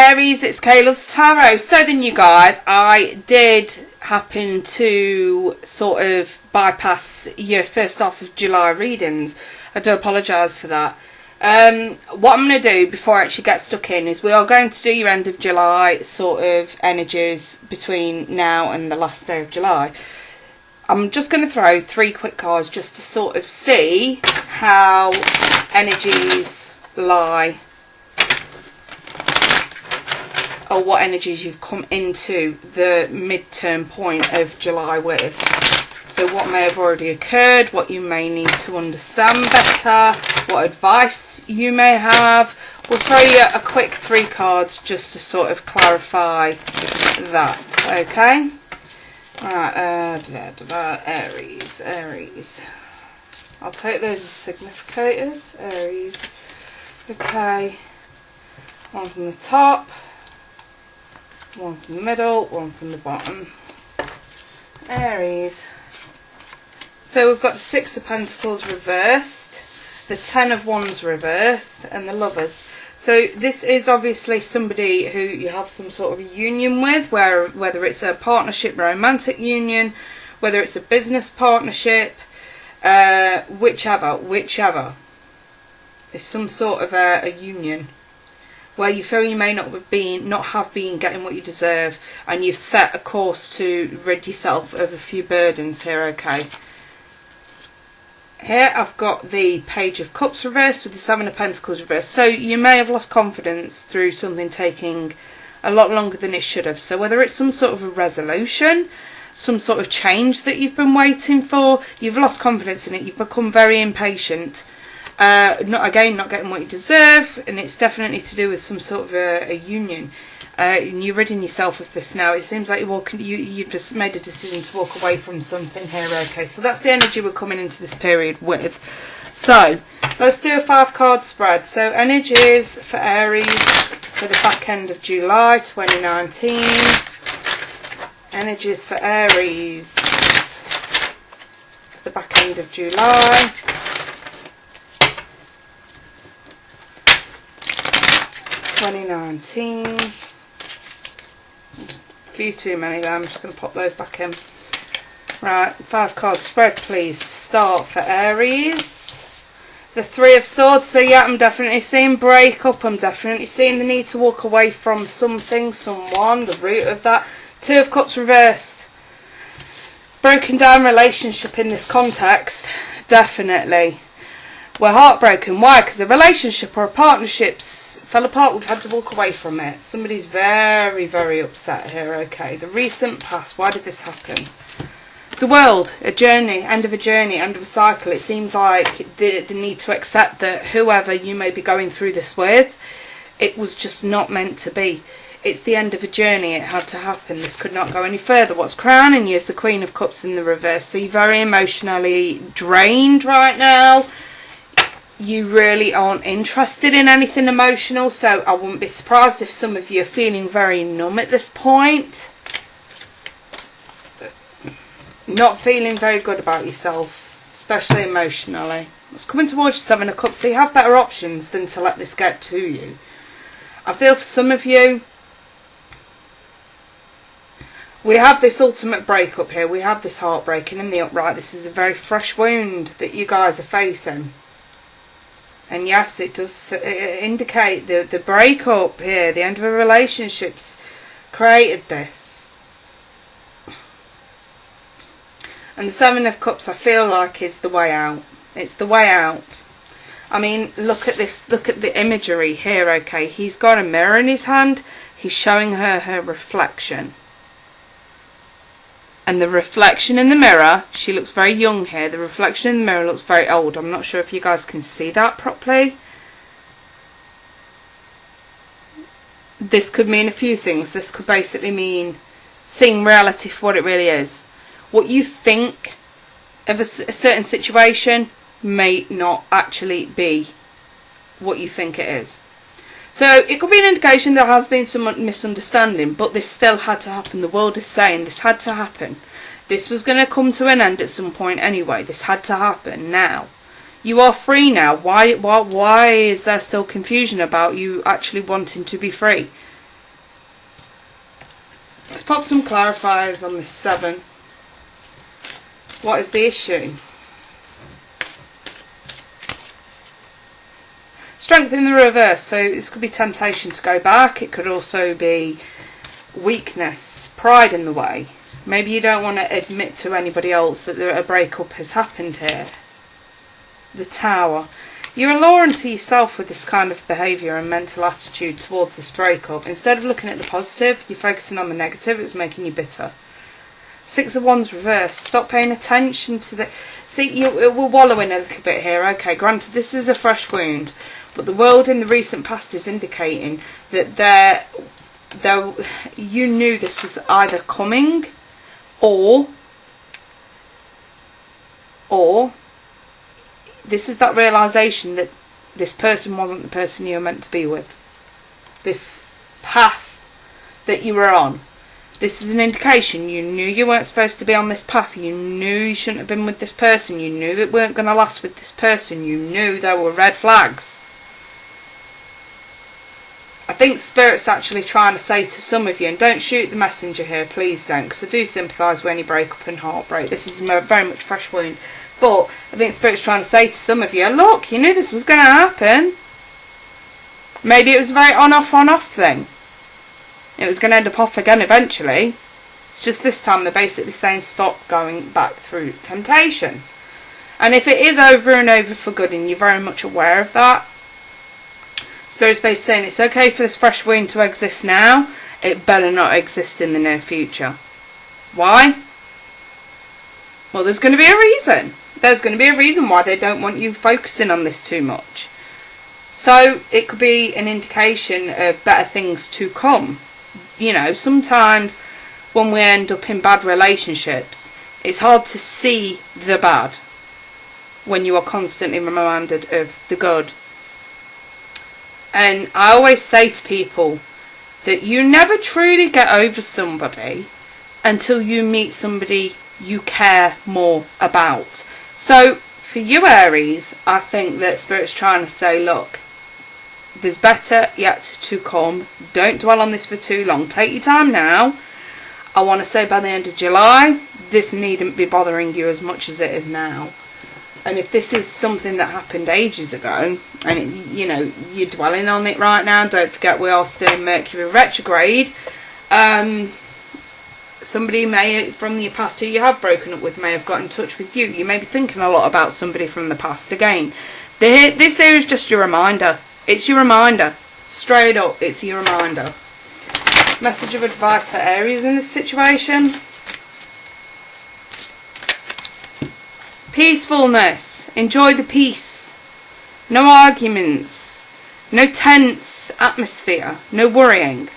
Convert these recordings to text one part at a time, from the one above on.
Aries, it's Kayla's Tarot. So then you guys, I did happen to sort of bypass your first half of July readings. I do apologise for that. What I'm going to do before I actually get stuck in is we are going to do your end of July sort of energies between now and the last day of July. I'm just going to throw 3 quick cards just to sort of see how energies lie, or what energies you've come into the midterm point of July with. So what may have already occurred, what you may need to understand better, what advice you may have. We'll throw you a quick 3 cards just to sort of clarify that, okay? Right, Aries. I'll take those as significators. Aries. Okay. One from the top, one from the middle, one from the bottom. Aries. So we've got the 6 of Pentacles reversed, the 10 of Wands reversed, and the Lovers. So this is obviously somebody who you have some sort of union with, whether it's a partnership, romantic union, whether it's a business partnership, whichever. It's some sort of a union where you feel you may not have been getting what you deserve, and you've set a course to rid yourself of a few burdens here, okay? Here I've got the Page of Cups reversed with the 7 of Pentacles reversed. So you may have lost confidence through something taking a lot longer than it should have. So whether it's some sort of a resolution, some sort of change that you've been waiting for, you've lost confidence in it, you've become very impatient. Not getting what you deserve, and it's definitely to do with some sort of a union. And you're ridding yourself of this now. It seems like you've just made a decision to walk away from something here. Okay, so that's the energy we're coming into this period with. So let's do a 5-card spread. So energies for Aries for the back end of July 2019. Energies for Aries for the back end of July. 2019. A few too many there, I'm just going to pop those back in. Right, 5-card spread please to start for Aries. The 3 of Swords, so yeah, I'm definitely seeing breakup, I'm definitely seeing the need to walk away from something, someone, the root of that. 2 of Cups reversed. Broken down relationship in this context, definitely. We're heartbroken. Why? Because a relationship or a partnership fell apart. We've had to walk away from it. Somebody's very, very upset here. Okay, the recent past. Why did this happen? The World, a journey, end of a cycle. It seems like the need to accept that whoever you may be going through this with, it was just not meant to be. It's the end of a journey. It had to happen. This could not go any further. What's crowning you is the Queen of Cups in the reverse. So you're very emotionally drained right now. You really aren't interested in anything emotional, so I wouldn't be surprised if some of you are feeling very numb at this point. Not feeling very good about yourself, especially emotionally. It's coming towards you, 7 of Cups, so you have better options than to let this get to you. I feel for some of you, we have this ultimate breakup here. We have this heartbreaking in the upright. This is a very fresh wound that you guys are facing. And yes, it does indicate the breakup here, the end of a relationship's created this. And the 7 of Cups, I feel like, is the way out. It's the way out. I mean, look at this, look at the imagery here, okay? He's got a mirror in his hand. He's showing her reflection. And the reflection in the mirror, she looks very young here. The reflection in the mirror looks very old. I'm not sure if you guys can see that properly. This could mean a few things. This could basically mean seeing reality for what it really is. What you think of a certain situation may not actually be what you think it is. So it could be an indication there has been some misunderstanding, but this still had to happen. The world is saying this had to happen. This was going to come to an end at some point anyway. This had to happen now. You are free now. Why is there still confusion about you actually wanting to be free? Let's pop some clarifiers on this 7. What is the issue? Strength in the reverse. So this could be temptation to go back. It could also be weakness, pride in the way. Maybe you don't want to admit to anybody else that a breakup has happened here. The Tower. You're alluring to yourself with this kind of behaviour and mental attitude towards this breakup. Instead of looking at the positive, you're focusing on the negative. It's making you bitter. 6 of Wands reversed. Stop paying attention to the... See, we're wallowing a little bit here. Okay, granted, this is a fresh wound. But the world in the recent past is indicating that you knew this was either coming or this is that realisation that this person wasn't the person you were meant to be with. This path that you were on. This is an indication you knew you weren't supposed to be on this path. You knew you shouldn't have been with this person. You knew it weren't going to last with this person. You knew there were red flags. I think Spirit's actually trying to say to some of you, and don't shoot the messenger here, please don't, because I do sympathise with any breakup and heartbreak. This is very much fresh wound. But I think Spirit's trying to say to some of you, look, you knew this was going to happen. Maybe it was a very on-off thing. It was going to end up off again eventually. It's just this time they're basically saying stop going back through temptation. And if it is over and over for good and you're very much aware of that, Spirit's basically saying it's okay for this fresh wound to exist now. It better not exist in the near future. Why? Well, there's going to be a reason. There's going to be a reason why they don't want you focusing on this too much. So it could be an indication of better things to come. You know, sometimes when we end up in bad relationships, it's hard to see the bad when you are constantly reminded of the good. And I always say to people that you never truly get over somebody until you meet somebody you care more about. So for you, Aries, I think that Spirit's trying to say, look, there's better yet to come. Don't dwell on this for too long. Take your time now. I want to say by the end of July, this needn't be bothering you as much as it is now. And if this is something that happened ages ago, and you know, you're dwelling on it right now, don't forget we are still in Mercury retrograde. Somebody may, from your past who you have broken up with, may have got in touch with you. You may be thinking a lot about somebody from the past again. This here is just your reminder. It's your reminder. Straight up, it's your reminder. Message of advice for Aries in this situation. Peacefulness. Enjoy the peace. No arguments. No tense atmosphere. No worrying.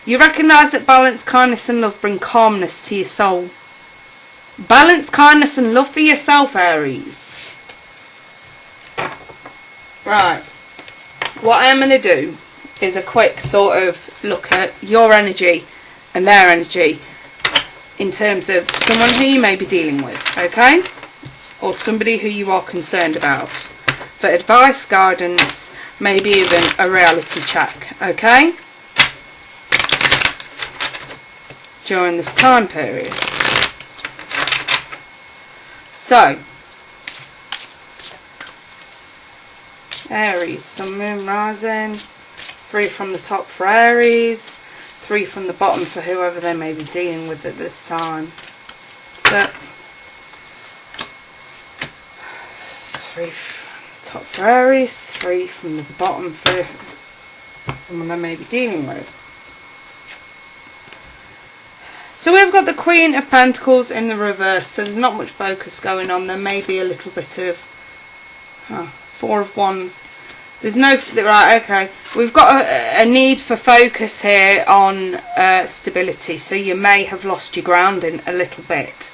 You recognise that balance, kindness and love bring calmness to your soul. Balance, kindness and love for yourself, Aries. Right. What I'm going to do is a quick sort of look at your energy and their energy in terms of someone who you may be dealing with, okay? Or somebody who you are concerned about. For advice, guidance, maybe even a reality check, okay? During this time period. So, Aries, Sun, Moon, Rising. 3 from the top for Aries. 3 from the bottom for whoever they may be dealing with at this time. So, 3 from the top for Aries. 3 from the bottom for someone they may be dealing with. So we've got the Queen of Pentacles in the reverse, so there's not much focus going on. There may be a little bit of 4 of Wands. There's no... Right, okay. We've got a need for focus here on stability, so you may have lost your grounding a little bit.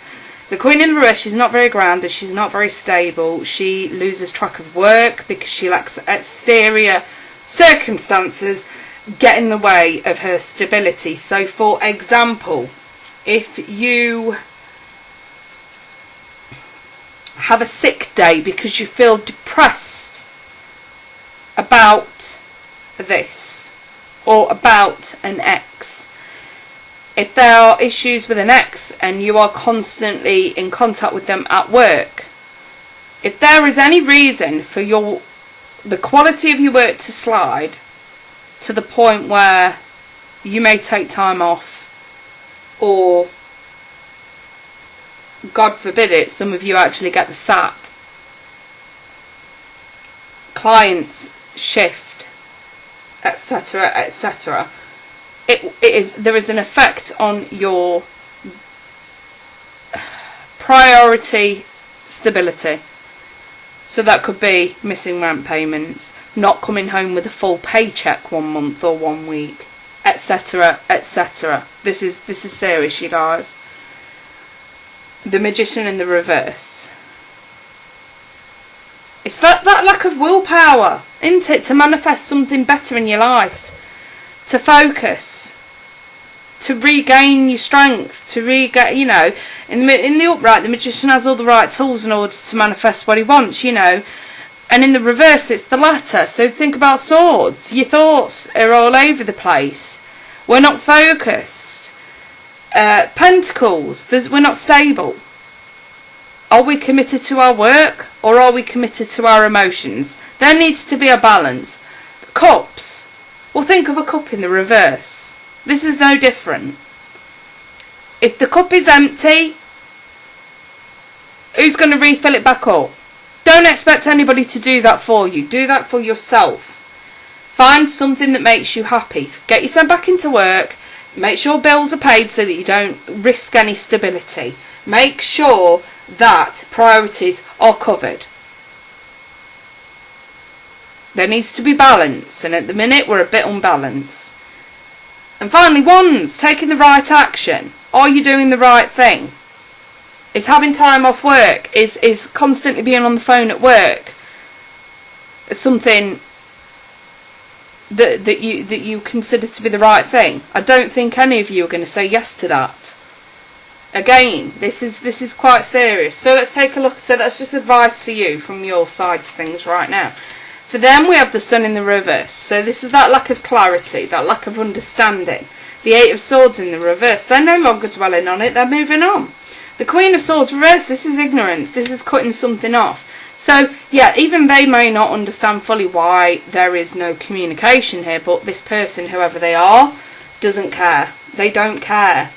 The Queen in the reverse, she's not very grounded, she's not very stable. She loses track of work because she lacks exterior circumstances get in the way of her stability. So, for example, if you have a sick day because you feel depressed about this or about an ex, If there are issues with an ex and you are constantly in contact with them at work, if there is any reason for the quality of your work to slide to the point where you may take time off, or God forbid it, some of you actually get the sack, clients shift, etc., etc., there is an effect on your priority stability. So that could be missing rent payments, not coming home with a full paycheck 1 month or 1 week, etc., etc. This is serious, you guys. The Magician in the reverse. It's that lack of willpower, isn't it, to manifest something better in your life, to focus, to regain your strength, to regain, you know, in the upright, the Magician has all the right tools in order to manifest what he wants, you know, and in the reverse, it's the latter. So think about Swords. Your thoughts are all over the place. We're not focused. Pentacles, we're not stable. Are we committed to our work, or are we committed to our emotions? There needs to be a balance. Cups. Well, think of a cup in the reverse. This is no different. If the cup is empty, who's going to refill it back up? Don't expect anybody to do that for you. Do that for yourself. Find something that makes you happy. Get yourself back into work. Make sure bills are paid so that you don't risk any stability. Make sure that priorities are covered. There needs to be balance, and at the minute we're a bit unbalanced. And finally, Wands, taking the right action. Are you doing the right thing? Is having time off work, is constantly being on the phone at work something that you consider to be the right thing? I don't think any of you are going to say yes to that. Again, this is quite serious. So let's take a look. So that's just advice for you from your side to things right now. For them, we have the Sun in the reverse. So this is that lack of clarity, that lack of understanding. The Eight of Swords in the reverse. They're no longer dwelling on it. They're moving on. The Queen of Swords reverse. This is ignorance. This is cutting something off. So, yeah, even they may not understand fully why there is no communication here. But this person, whoever they are, doesn't care. They don't care.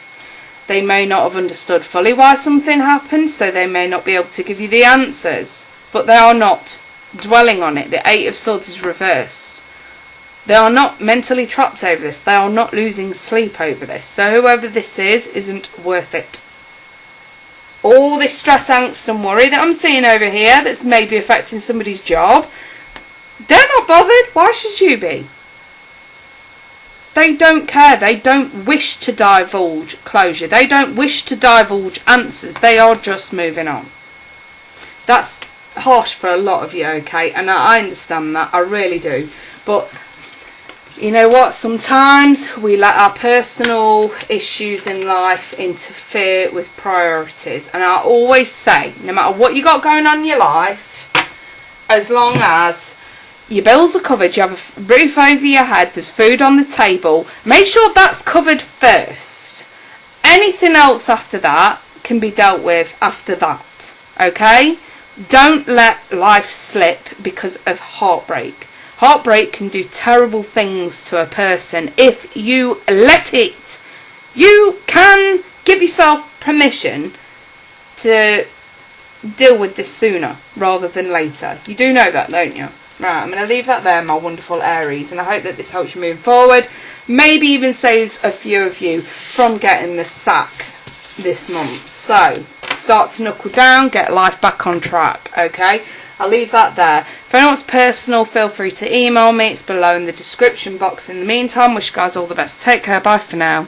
They may not have understood fully why something happened. So they may not be able to give you the answers. But they are not dwelling on it. The Eight of Swords is reversed. They are not mentally trapped over this. They are not losing sleep over this. So whoever this is isn't worth it. All this stress, angst and worry that I'm seeing over here that's maybe affecting somebody's job, they're not bothered. Why should you be? They don't care. They don't wish to divulge closure. They don't wish to divulge answers. They are just moving on. That's harsh for a lot of you, okay, and I understand that, I really do, but you know what, sometimes we let our personal issues in life interfere with priorities. And I always say, no matter what you got going on in your life, as long as your bills are covered, you have a roof over your head, there's food on the table, make sure that's covered first. Anything else after that can be dealt with after that, okay? Don't let life slip because of heartbreak. Heartbreak can do terrible things to a person if you let it. You can give yourself permission to deal with this sooner rather than later. You do know that, don't you? Right, I'm going to leave that there, my wonderful Aries, and I hope that this helps you move forward. Maybe even saves a few of you from getting the sack this month. So, start to knuckle down, get life back on track, okay? I'll leave that there. If anyone's personal, feel free to email me. It's below in the description box. In the meantime, wish you guys all the best. Take care. Bye for now.